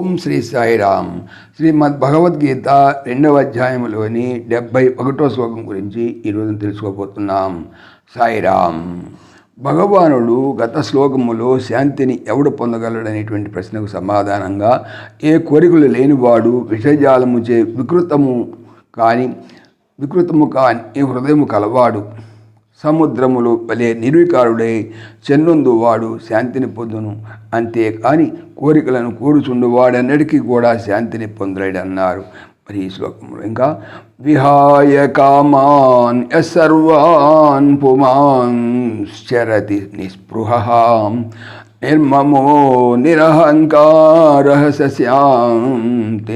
ఓం శ్రీ సాయిరామ్. శ్రీమద్ భగవద్గీత 2వ అధ్యాయంలోని 71వ శ్లోకం గురించి ఈరోజు తెలుసుకోబోతున్నాం. సాయిరామ్. భగవానుడు గత శ్లోకములో శాంతిని ఎవడు పొందగలడనేటువంటి ప్రశ్నకు సమాధానంగా, ఏ కోరికలు లేనివాడు విషజాలముచే వికృతము కాని ఈ హృదయము కలవాడు సముద్రములు వలె నిర్వికారుడై చెన్నుందువాడు శాంతిని పొందును, అంతేకాని కోరికలను కోరుచుండువాడన్నటికీ కూడా శాంతిని పొందలేడన్నారు. మరి ఈ శ్లోకంలో ఇంకా విహాయ కామాన్ సర్వాన్ పుమాన్ చరతి నిస్పృహ నిర్మమో నిరహంకారః శాంతిమధిగచ్చతి.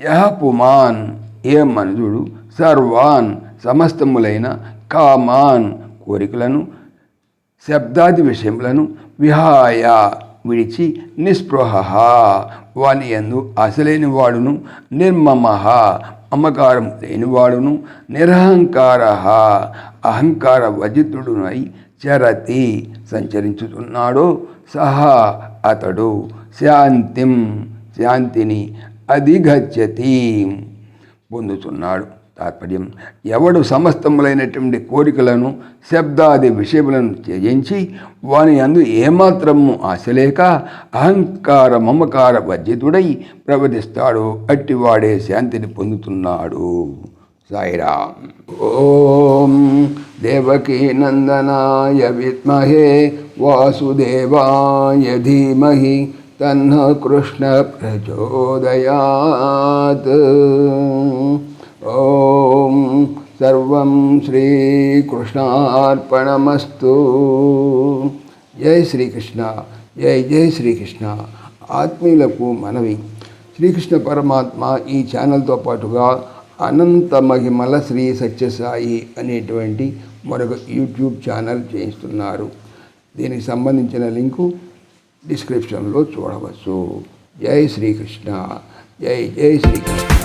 యః పుమాన్ ఏ మనుజుడు సర్వాన్ సమస్తములైన కామాన్ కోరికలను శబ్దాది విషయములను విహాయ విడిచి నిస్పృహ వాని యందు ఆశలేని వాడును నిర్మమ మమకారం లేనివాడును నిరహంకార అహంకార వర్జితుడునై చరతి సంచరించుతున్నాడో సహా అతడు శాంతిని అధిగచ్చతి పొందుతున్నాడు. తాత్పర్యం, ఎవడు సమస్తములైనటువంటి కోరికలను శబ్దాది విషయములను త్యజించి వాని యందు ఏమాత్రము ఆశలేక అహంకార మమకార వర్జితుడై ప్రవర్తిస్తాడో అట్టివాడే శాంతిని పొందుతున్నాడు. సాయిరామ్. ఓం దేవకీ నందనాయ విద్మహే వాసుదేవాయ ధీమహి తన్నః కృష్ణ ప్రచోదయాత్. ఓం సర్వం శ్రీకృష్ణార్పణమస్తు. జై శ్రీకృష్ణ. జై జై శ్రీకృష్ణ. ఆత్మీయులకు మనవి, శ్రీకృష్ణ పరమాత్మ ఈ ఛానల్తో పాటుగా అనంత మహిమల శ్రీ సత్యసాయి అనేటువంటి మరొక యూట్యూబ్ ఛానల్ చేయిస్తున్నారు. దీనికి సంబంధించిన లింకు డిస్క్రిప్షన్లో చూడవచ్చు. జై శ్రీకృష్ణ. జై జై శ్రీకృష్ణ.